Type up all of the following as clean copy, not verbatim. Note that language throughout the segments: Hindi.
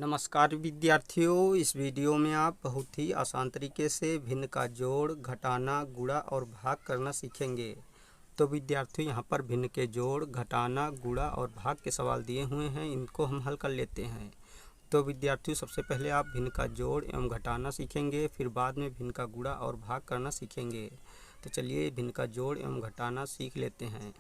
नमस्कार विद्यार्थियों, इस वीडियो में आप बहुत ही आसान तरीके से भिन्न का जोड़, घटाना, गुणा और भाग करना सीखेंगे। तो विद्यार्थियों, यहाँ पर भिन्न के जोड़, घटाना, गुणा और भाग के सवाल दिए हुए हैं, इनको हम हल कर लेते हैं। तो विद्यार्थियों, सबसे पहले आप भिन्न का जोड़ एवं घटाना सीखेंगे, फिर बाद में भिन्न का गुणा और भाग करना सीखेंगे। तो चलिए भिन्न का जोड़ एवं घटाना सीख लेते हैं।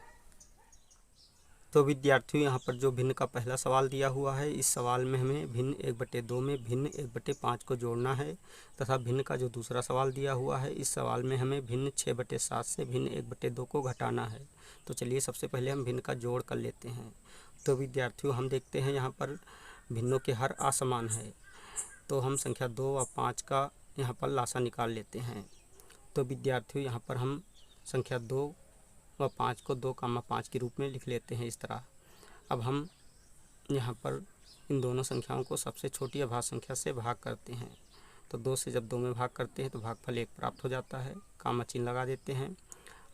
तो विद्यार्थियों, यहाँ पर जो भिन्न का पहला सवाल दिया हुआ है, इस सवाल में हमें भिन्न 1/2 में भिन्न 1/5 को जोड़ना है, तथा भिन्न का जो दूसरा सवाल दिया हुआ है, इस सवाल में हमें भिन्न 6/7 से भिन्न 1/2 को घटाना है। तो चलिए सबसे पहले हम भिन्न का जोड़ कर लेते हैं। तो विद्यार्थियों, हम देखते हैं यहाँ पर भिन्नों के हर असमान है, तो हम संख्या 2 और 5 का यहाँ पर लासा निकाल लेते हैं। तो विद्यार्थियों, यहाँ पर हम संख्या 2 व 5 को 2,5 के रूप में लिख लेते हैं इस तरह। अब हम यहाँ पर इन दोनों संख्याओं को सबसे छोटी अभाज्य संख्या से भाग करते हैं। तो 2 से जब 2 में भाग करते हैं तो भागफल 1 प्राप्त हो जाता है, कामा चिन्ह लगा देते हैं।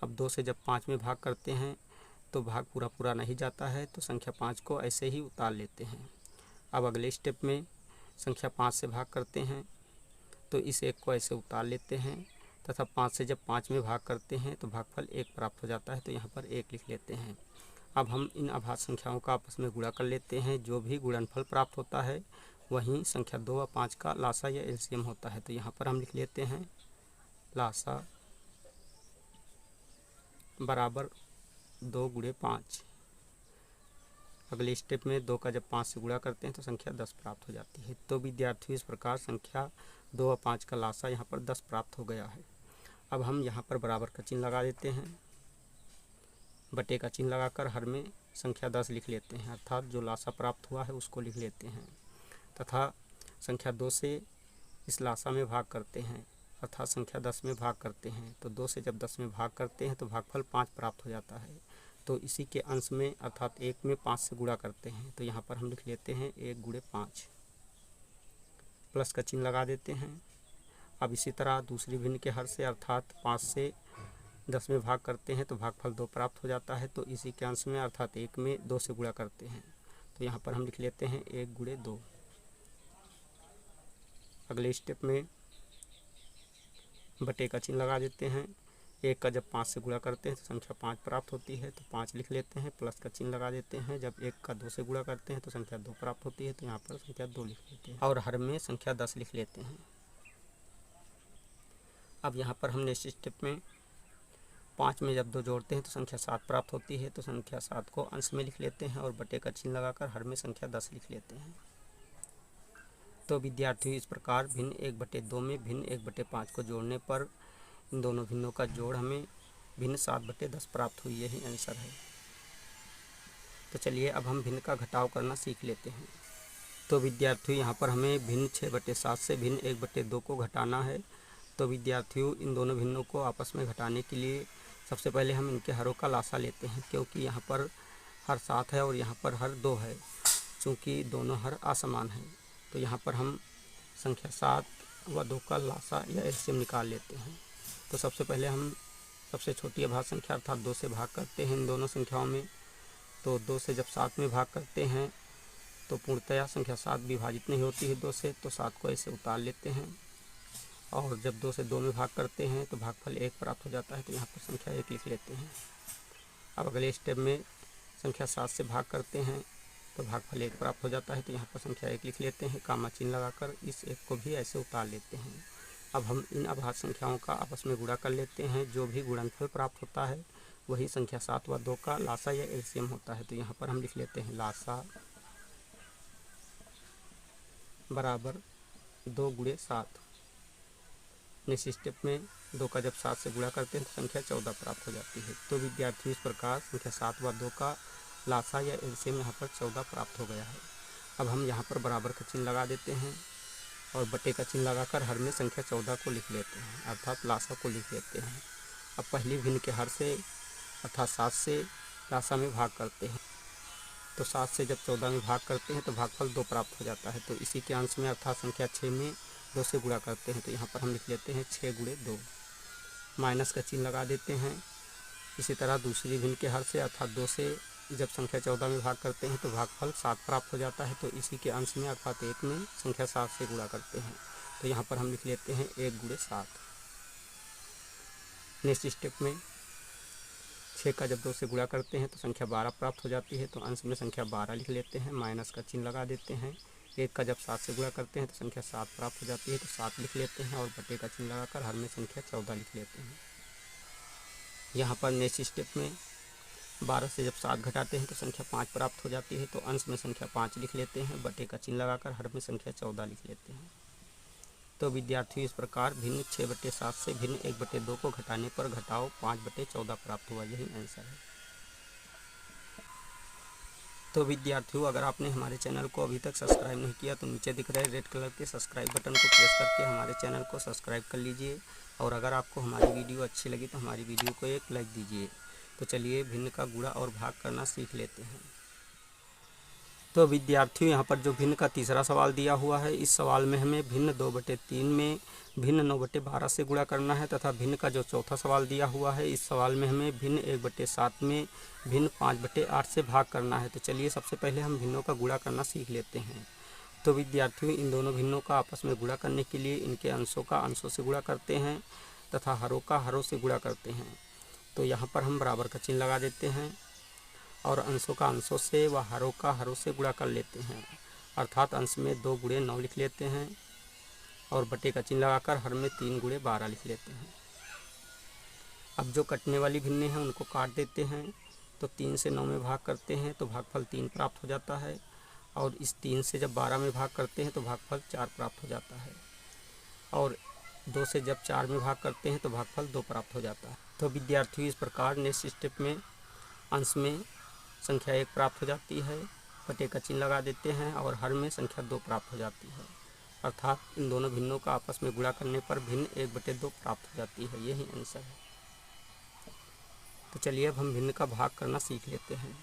अब 2 से जब 5 में भाग करते हैं तो भाग पूरा पूरा नहीं जाता है, तो संख्या 5 को ऐसे ही उतार लेते हैं। अब अगले स्टेप में संख्या 5 से भाग करते हैं तो इस 1 को ऐसे उतार लेते हैं, तथा 5 से जब 5 में भाग करते हैं तो भागफल 1 प्राप्त हो जाता है, तो यहाँ पर 1 लिख लेते हैं। अब हम इन अभाज्य संख्याओं का आपस में गुणा कर लेते हैं। जो भी गुणनफल प्राप्त होता है वहीं संख्या 2 व 5 का लासा या एलसीएम होता है। तो यहाँ पर हम लिख लेते हैं लासा बराबर 2 × 5। अगले स्टेप में 2 का जब 5 से गुणा करते हैं तो संख्या 10 प्राप्त हो जाती है। तो विद्यार्थियों, इस प्रकार संख्या 2 व 5 का लासा यहाँ पर 10 प्राप्त हो गया है। अब हम यहाँ पर बराबर का चिन्ह लगा देते हैं, बटे का चिन्ह लगाकर हर में संख्या 10 लिख लेते हैं, अर्थात जो लासा प्राप्त हुआ है उसको लिख लेते हैं, तथा संख्या 2 से इस लासा में भाग करते हैं, अर्थात संख्या 10 में भाग करते हैं। तो 2 से जब 10 में भाग करते हैं तो भागफल 5 प्राप्त हो जाता है। तो इसी के अंश में अर्थात 1 में 5 से गुणा करते हैं, तो यहाँ पर हम लिख लेते हैं 1 × 5, प्लस का चिन्ह लगा देते हैं। अब इसी तरह दूसरी भिन्न के हर से अर्थात 5 से 10 में भाग करते हैं तो भागफल 2 प्राप्त हो जाता है। तो इसी के अंश में अर्थात 1 में 2 से गुणा करते हैं, तो यहाँ पर हम लिख लेते हैं 1 × 2। अगले स्टेप में बटे का चिन्ह लगा देते हैं। 1 का जब 5 से गुणा करते हैं तो संख्या 5 प्राप्त होती है, तो 5 लिख लेते हैं, प्लस का चिन्ह लगा देते हैं। जब 1 का 2 से गुणा करते हैं तो संख्या 2 प्राप्त होती है, तो यहाँ पर संख्या 2 लिख लेते हैं और हर में संख्या 10 लिख लेते हैं। अब यहाँ पर हम नेक्स्ट स्टेप में 5 में जब 2 जोड़ते हैं तो संख्या 7 प्राप्त होती है, तो संख्या 7 को अंश में लिख लेते हैं और बटे का चिन्ह लगाकर हर में संख्या 10 लिख लेते हैं। तो विद्यार्थियों, इस प्रकार भिन्न 1/2 में भिन्न 1/5 को जोड़ने पर इन दोनों भिन्नों का जोड़ हमें भिन्न 7/10 प्राप्त हुई, यही आंसर है। तो चलिए अब हम भिन्न का घटाव करना सीख लेते हैं। तो विद्यार्थियों, यहाँ पर हमें भिन्न 6/7 से भिन्न 1/2 को घटाना है। तो विद्यार्थियों, इन दोनों भिन्नों को आपस में घटाने के लिए सबसे पहले हम इनके हरों का लासा लेते हैं, क्योंकि यहाँ पर हर 7 है और यहाँ पर हर 2 है। चूँकि दोनों हर असमान हैं, तो यहाँ पर हम संख्या 7 व 2 का लासा या एलसीएम निकाल लेते हैं। तो सबसे पहले हम सबसे छोटी अभाज्य संख्या अर्थात 2 से भाग करते हैं इन दोनों संख्याओं में। तो 2 से जब 7 में भाग करते हैं तो पूर्णतया संख्या 7 विभाजित नहीं होती है 2 से, तो 7 को ऐसे उतार लेते हैं। और जब 2 से 2 में भाग करते हैं तो भागफल 1 प्राप्त हो जाता है, तो यहाँ पर संख्या 1 लिख लेते हैं। अब अगले स्टेप में संख्या 7 से भाग करते हैं तो भागफल 1 प्राप्त हो जाता है, तो यहाँ पर संख्या 1 लिख लेते हैं, कामा चिन्ह लगाकर इस 1 को भी ऐसे उतार लेते हैं। अब हम इन अभाज्य संख्याओं का आपस में गुणा कर लेते हैं। जो भी गुणनफल प्राप्त होता है वही संख्या 7 व 2 का लासा या एलसीएम होता है। तो यहाँ पर हम लिख लेते हैं लासा बराबर 2 × 7। नेक्स्ट स्टेप में 2 का जब 7 से गुणा करते हैं तो संख्या 14 प्राप्त हो जाती है। तो विद्यार्थियों, इस प्रकार संख्या 7 व 2 का लासा या एलसीएम यहाँ पर 14 प्राप्त हो गया है। अब हम यहाँ पर बराबर का चिन्ह लगा देते हैं और बटे का चिन्ह लगाकर हर में संख्या 14 को लिख लेते हैं, अर्थात लासा को लिख लेते हैं। अब पहली भिन्न के हर से अर्थात 7 से लासा में भाग करते हैं, तो 7 से जब 14 में भाग करते हैं तो भागफल 2 प्राप्त हो जाता है। तो इसी के अंश में अर्थात संख्या 6 में 2 से गुणा करते हैं, तो यहाँ पर हम लिख लेते हैं 6 × 2, माइनस का चिन्ह लगा देते हैं। इसी तरह दूसरी भिन्न के हर से अर्थात 2 से जब संख्या 14 में भाग करते हैं तो भागफल 7 प्राप्त हो जाता है। तो इसी के अंश में अर्थात 1 में संख्या 7 से गुणा करते हैं। तो यहाँ पर हम लिख लेते हैं 1 गुणे 7। नेक्स्ट स्टेप में 6 का जब 2 से गुणा करते हैं तो संख्या 12 प्राप्त हो जाती है। तो अंश में संख्या 12 लिख लेते हैं, माइनस का चिन्ह लगा देते हैं। 1 का जब 7 से गुणा करते हैं तो संख्या 7 प्राप्त हो जाती है। तो 7 लिख लेते हैं और बटे का चिन्ह लगाकर हर में संख्या 14 लिख लेते हैं। यहाँ पर नेक्स्ट स्टेप में 12 से जब 7 घटाते हैं तो संख्या 5 प्राप्त हो जाती है। तो अंश में संख्या 5 लिख लेते हैं, बटे का चिन्ह लगाकर हर में संख्या 14 लिख लेते हैं। तो विद्यार्थियों इस प्रकार भिन्न 6/7 से भिन्न 1/2 को घटाने पर घटाव 5/14 प्राप्त हुआ। यही आंसर है। तो विद्यार्थियों अगर आपने हमारे चैनल को अभी तक सब्सक्राइब नहीं किया तो नीचे दिख रहे रेड कलर के सब्सक्राइब बटन को प्रेस करके हमारे चैनल को सब्सक्राइब कर लीजिए। और अगर आपको हमारी वीडियो अच्छी लगी तो हमारी वीडियो को एक लाइक दीजिए। तो चलिए भिन्न का गुणा और भाग करना सीख लेते हैं। तो विद्यार्थियों यहाँ पर जो भिन्न का तीसरा सवाल दिया हुआ है, इस सवाल में हमें भिन्न 2/3 में भिन्न 9/12 से गुणा करना है तथा भिन्न का जो चौथा सवाल दिया हुआ है, इस सवाल में हमें भिन्न 1/7 में भिन्न 5/8 से भाग करना है। तो चलिए सबसे पहले हम भिन्नों का गुणा करना सीख लेते हैं। तो विद्यार्थियों इन दोनों भिन्नों का आपस में गुणा करने के लिए इनके अंशों का अंशों से गुणा करते हैं तथा हरों का हरों से गुणा करते हैं। तो यहाँ पर हम बराबर का चिन्ह लगा देते हैं और अंशों का अंशों से व हरों का हरों से गुणा कर लेते हैं। अर्थात अंश में 2 गुणे 9 लिख लेते हैं और बटे का चिन्ह लगाकर हर में 3 गुणे 12 लिख लेते हैं। अब जो कटने वाली भिन्नें हैं उनको काट देते हैं। तो 3 से 9 में भाग करते हैं तो भागफल 3 प्राप्त हो जाता है। और इस 3 से जब 12 में भाग करते हैं तो भागफल 4 प्राप्त हो जाता है। और 2 से जब 4 में भाग करते हैं तो भागफल 2 प्राप्त हो जाता है। तो विद्यार्थियों इस प्रकार नेक्स्ट स्टेप में अंश में संख्या 1 प्राप्त हो जाती है, बटे का चिन्ह लगा देते हैं और हर में संख्या 2 प्राप्त हो जाती है। अर्थात इन दोनों भिन्नों का आपस में गुणा करने पर भिन्न 1/2 प्राप्त हो जाती है। यही आंसर है। तो चलिए अब हम भिन्न का भाग करना सीख लेते हैं।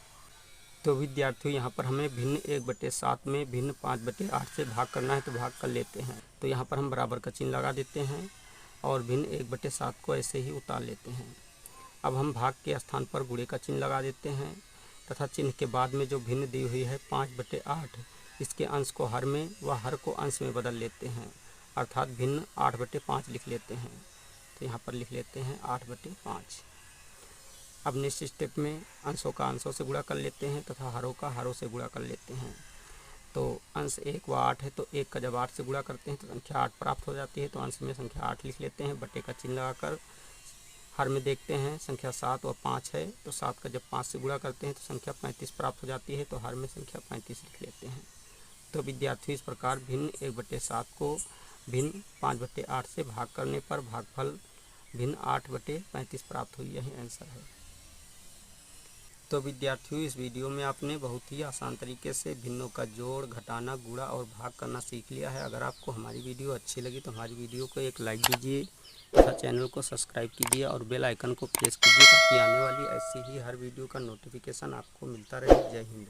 तो विद्यार्थियों यहाँ पर हमें भिन्न 1/7 में भिन्न 5/8 से भाग करना है। तो भाग कर लेते हैं। तो यहाँ पर हम बराबर का चिन्ह लगा देते हैं और भिन्न 1/7 को ऐसे ही उतार लेते हैं। अब हम भाग के स्थान पर गुणे का चिन्ह लगा देते हैं तथा चिन्ह के बाद में जो भिन्न दी हुई है 5/8, इसके अंश को हर में व हर को अंश में बदल लेते हैं। अर्थात भिन्न 8/5 लिख लेते हैं। तो यहाँ पर लिख लेते हैं 8/5। अब नेक्स्ट स्टेप में अंशों का अंशों से गुणा कर लेते हैं तथा हरों का हरों से गुणा कर लेते हैं। तो अंश 1 व 8 है तो 1 का जब 8 से गुणा करते हैं तो संख्या 8 प्राप्त हो जाती है। तो अंश में संख्या 8 लिख लेते हैं, बटे का चिन्ह लगाकर हर में देखते हैं संख्या 7 व 5 है। तो 7 का जब 5 से गुणा करते हैं तो संख्या 35 प्राप्त हो जाती है। तो हर में संख्या 35 लिख लेते हैं। तो विद्यार्थी इस प्रकार भिन्न 1/7 को भिन्न 5/8 से भाग करने पर भागफल भिन्न 8/35 प्राप्त हुई। यही आंसर है। तो विद्यार्थियों इस वीडियो में आपने बहुत ही आसान तरीके से भिन्नों का जोड़, घटाना, गुणा और भाग करना सीख लिया है। अगर आपको हमारी वीडियो अच्छी लगी तो हमारी वीडियो को एक लाइक दीजिए तथा चैनल को सब्सक्राइब कीजिए और बेल आइकन को प्रेस कीजिए ताकि आने वाली ऐसी ही हर वीडियो का नोटिफिकेशन आपको मिलता रहे। जय हिंद।